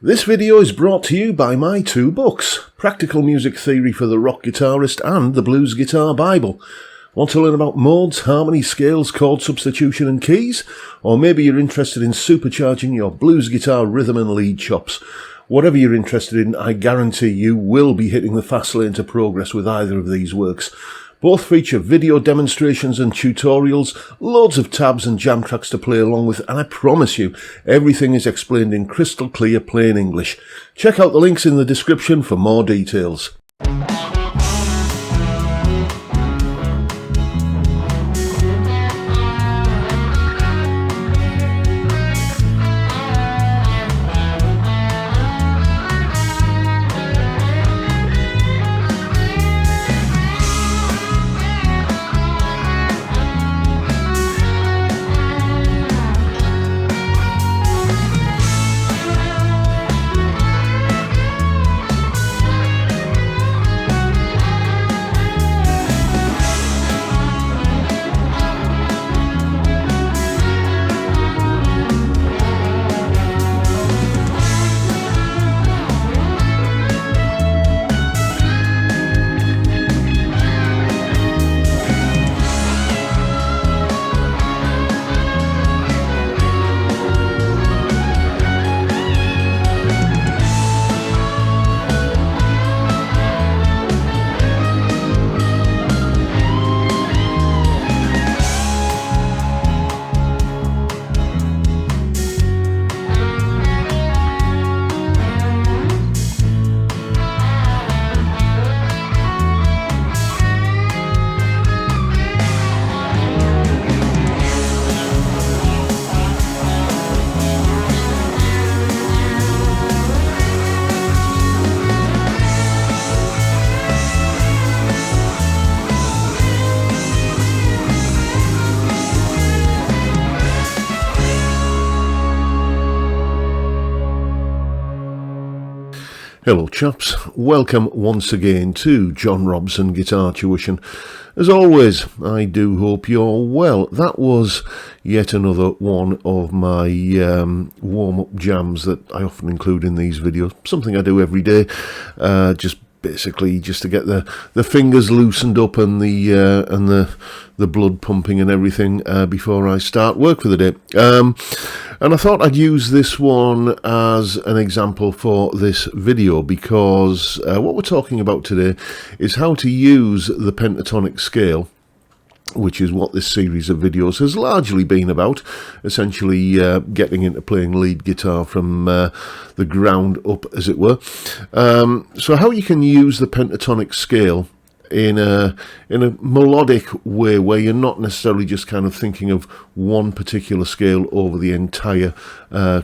This video is brought to you by my two books, Practical Music Theory for the Rock Guitarist and The Blues Guitar Bible. Want to learn about modes, harmony, scales, chord substitution and keys? Or maybe you're interested in supercharging your blues guitar rhythm and lead chops. Whatever you're interested in, I guarantee you will be hitting the fast lane to progress with either of these works. Both feature video demonstrations and tutorials, loads of tabs and jam tracks to play along with, and I promise you, everything is explained in crystal clear plain English. Check out the links in the description for more details. Hello chaps, welcome once again to John Robson Guitar Tuition. As always, I do hope you're well. That was yet another one of my warm-up jams that I often include in these videos. Something I do every day, just to get the fingers loosened up and the blood pumping and everything before I start work for the day. And I thought I'd use this one as an example for this video because what we're talking about today is how to use the pentatonic scale, which is what this series of videos has largely been about, essentially getting into playing lead guitar from the ground up, as it were. So how you can use the pentatonic scale in a melodic way where you're not necessarily just kind of thinking of one particular scale over the entire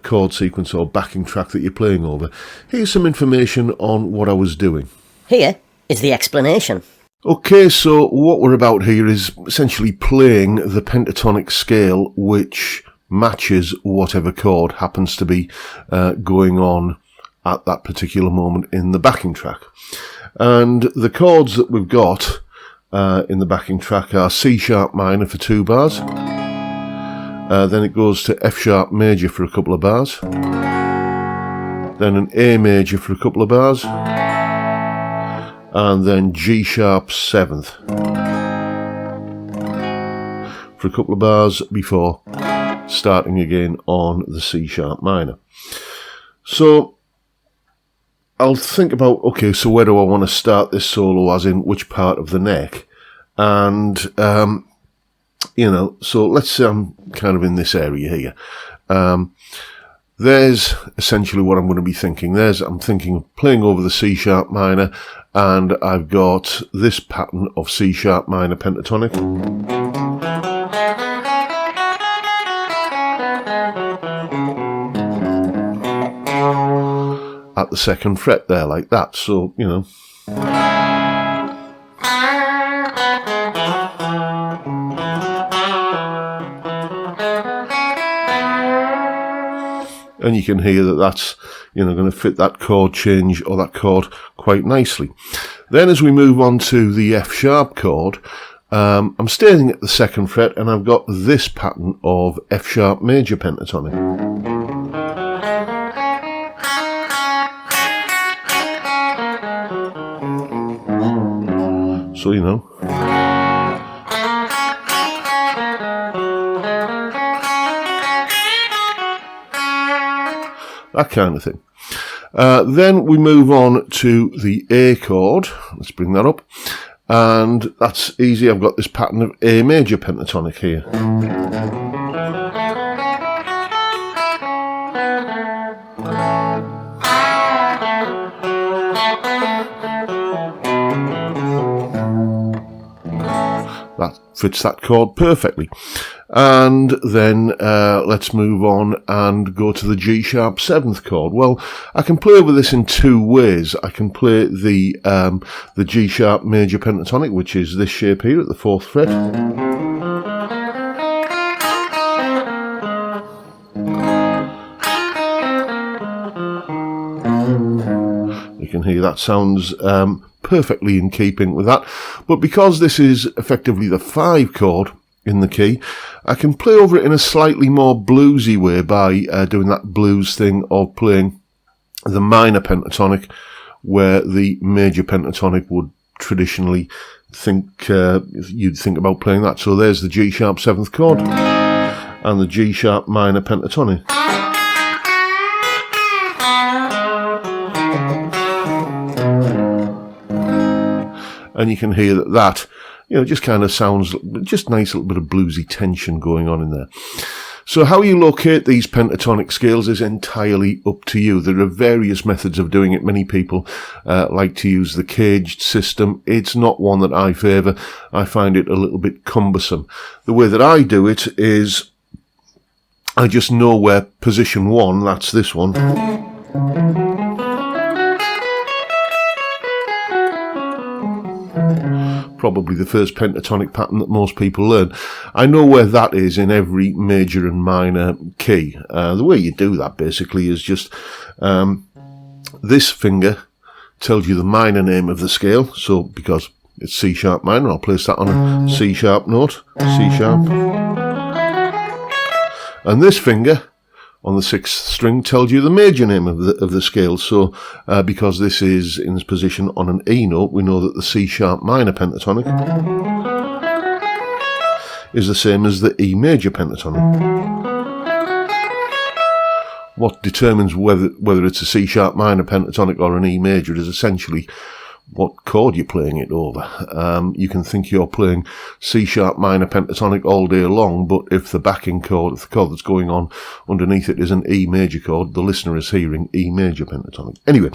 chord sequence or backing track that you're playing over. Here's some information on what I was doing. Here is the explanation. Okay, so what we're about here is essentially playing the pentatonic scale which matches whatever chord happens to be going on at that particular moment in the backing track. And the chords that we've got in the backing track are C sharp minor for 2 bars, then it goes to F sharp major for a couple of bars, then an A major for a couple of bars, and then G sharp 7th for a couple of bars before starting again on the C sharp minor. So I'll think about, okay, so where do I want to start this solo, as in which part of the neck? And, so let's say I'm kind of in this area here. There's essentially what I'm going to be thinking. I'm thinking of playing over the C sharp minor, and I've got this pattern of C sharp minor pentatonic. At the 2nd fret there, like that. So, and you can hear that that's, going to fit that chord change or that chord quite nicely. Then as we move on to the F sharp chord, I'm staying at the 2nd fret and I've got this pattern of F sharp major pentatonic. So, you know. That kind of thing. Then we move on to the A chord. Let's bring that up. And that's easy. I've got this pattern of A major pentatonic here. That fits that chord perfectly. And then let's move on and go to the G sharp 7th chord. Well, I can play over this in two ways. I can play the G sharp major pentatonic, which is this shape here at the 4th fret. You can hear that sounds perfectly in keeping with that. But because this is effectively the 5 chord in the key, I can play over it in a slightly more bluesy way by doing that blues thing of playing the minor pentatonic, where the major pentatonic would traditionally think you'd think about playing that. So there's the G sharp 7th chord and the G sharp minor pentatonic. And you can hear that, you know, just kind of sounds just nice little bit of bluesy tension going on in there. So how you locate these pentatonic scales is entirely up to you. There are various methods of doing it. Many people like to use the caged system. It's not one that I favour. I find it a little bit cumbersome. The way that I do it is I just know where position 1, that's this one, probably the first pentatonic pattern that most people learn. I know where that is in every major and minor key. The way you do that basically is just this finger tells you the minor name of the scale. So because it's C sharp minor, I'll place that on a C sharp note, C sharp. And this finger on the 6th string tells you the major name of the scale. So because this is in this position on an E note, we know that the C sharp minor pentatonic is the same as the E major pentatonic. What determines whether it's a C sharp minor pentatonic or an E major is essentially what chord you're playing it over. You can think you're playing C sharp minor pentatonic all day long, but if the backing chord, if the chord that's going on underneath it is an E major chord, the listener is hearing E major pentatonic. Anyway,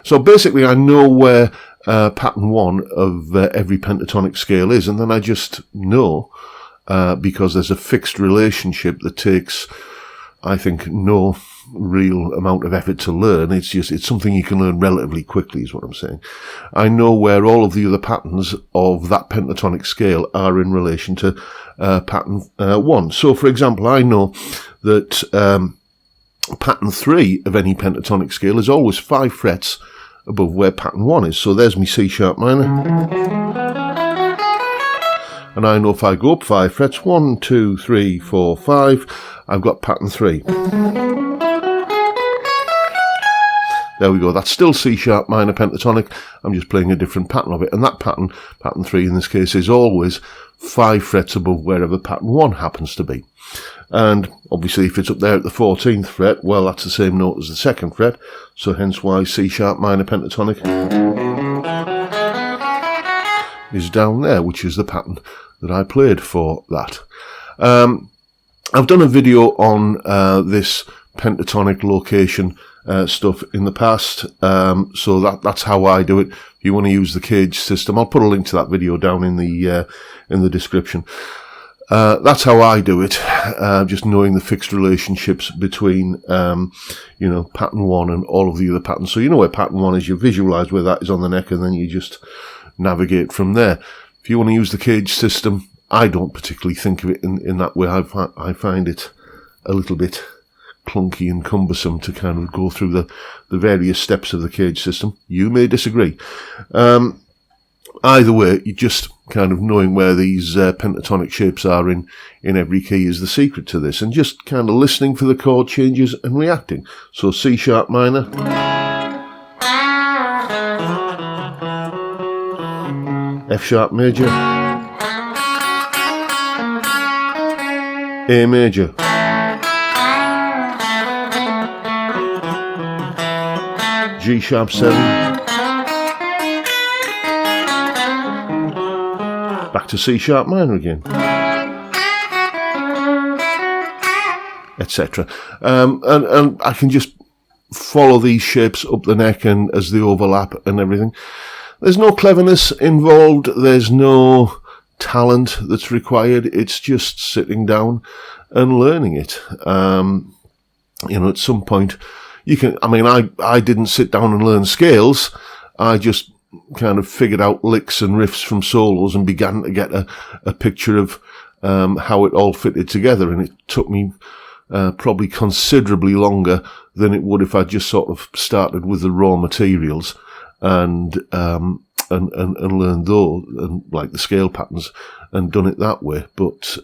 so basically I know where pattern 1 of every pentatonic scale is, and then I just know, because there's a fixed relationship that takes, I think, no real amount of effort to learn. It's something you can learn relatively quickly is what I'm saying. I know where all of the other patterns of that pentatonic scale are in relation to pattern 1. So for example, I know that pattern 3 of any pentatonic scale is always 5 frets above where pattern 1 is. So there's my C sharp minor. And I know if I go up 5 frets, 1, 2, 3, 4, 5, I've got pattern 3. There we go. That's still C sharp minor pentatonic. I'm just playing a different pattern of it. And that pattern, pattern 3 in this case, is always 5 frets above wherever pattern 1 happens to be. And obviously if it's up there at the 14th fret, well, that's the same note as the 2nd fret. So hence why C sharp minor pentatonic is down there, which is the pattern that I played for that. I've done a video on this pentatonic location stuff in the past, so that's how I do it. If you want to use the cage system, I'll put a link to that video down in the description. That's how I do it, just knowing the fixed relationships between pattern 1 and all of the other patterns. So you know where pattern 1 is, you visualize where that is on the neck, and then you just navigate from there. If you want to use the cage system, I don't particularly think of it in that way. I find it a little bit clunky and cumbersome to kind of go through the various steps of the cage system. You may disagree. Either way, you just kind of knowing where these pentatonic shapes are in every key is the secret to this, and just kind of listening for the chord changes and reacting. So C sharp minor, F sharp major, A major, G sharp 7, back to C sharp minor again, etc. And I can just follow these shapes up the neck and as they overlap and everything. There's no cleverness involved, there's no talent that's required, it's just sitting down and learning it. At some point you can, I didn't sit down and learn scales, I just kind of figured out licks and riffs from solos and began to get a picture of how it all fitted together, and it took me probably considerably longer than it would if I just sort of started with the raw materials and learned those, and like the scale patterns, and done it that way. But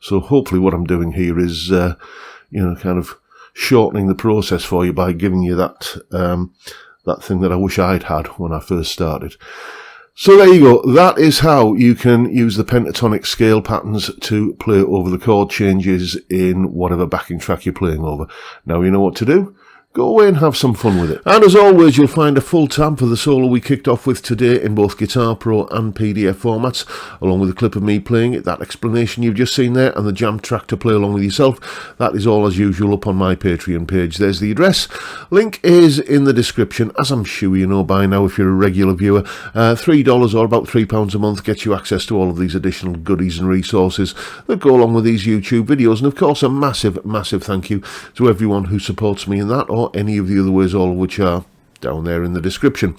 so hopefully what I'm doing here is kind of shortening the process for you by giving you that that thing that I wish I'd had when I first started. So there you go. That is how you can use the pentatonic scale patterns to play over the chord changes in whatever backing track you're playing over. Now you know what to do. Go away and have some fun with it. And as always, you'll find a full tab for the solo we kicked off with today in both Guitar Pro and PDF formats, along with a clip of me playing it, that explanation you've just seen there, and the jam track to play along with yourself. That is all as usual up on my Patreon page. There's the address. Link is in the description, as I'm sure you know by now if you're a regular viewer. $3 or about £3 a month gets you access to all of these additional goodies and resources that go along with these YouTube videos. And of course, a massive, massive thank you to everyone who supports me in that, or any of the other ways, all of which are down there in the description.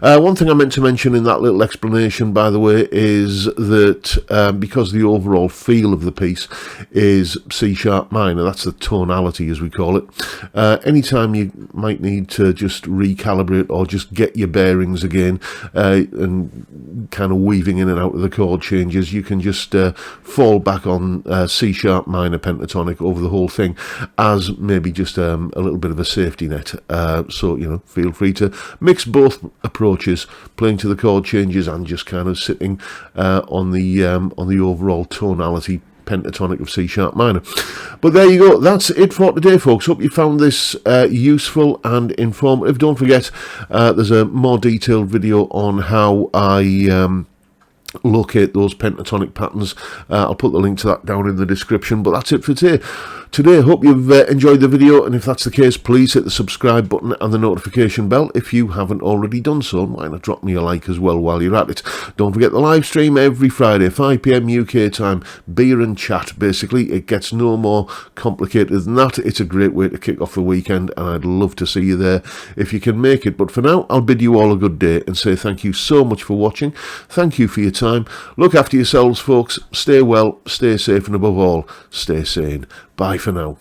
One thing I meant to mention in that little explanation, by the way, is that because the overall feel of the piece is C sharp minor, that's the tonality as we call it, anytime you might need to just recalibrate or just get your bearings again and kind of weaving in and out of the chord changes, you can just fall back on C sharp minor pentatonic over the whole thing as maybe just a little bit of a safety net. So, feel free to mix both approaches, playing to the chord changes and just kind of sitting on the overall tonality pentatonic of C sharp minor. But there you go, that's it for today, folks. Hope you found this useful and informative. Don't forget, there's a more detailed video on how I locate those pentatonic patterns. I'll put the link to that down in the description. But that's it for today. Hope you've enjoyed the video, and if that's the case, please hit the subscribe button and the notification bell if you haven't already done so. Why not drop me a like as well while you're at it? Don't forget the live stream every Friday, 5 PM UK time, beer and chat. Basically, it gets no more complicated than that. It's a great way to kick off the weekend, and I'd love to see you there if you can make it. But for now, I'll bid you all a good day and say thank you so much for watching. Thank you for your time. Look after yourselves, folks. Stay well, stay safe, and above all, stay sane. Bye for now.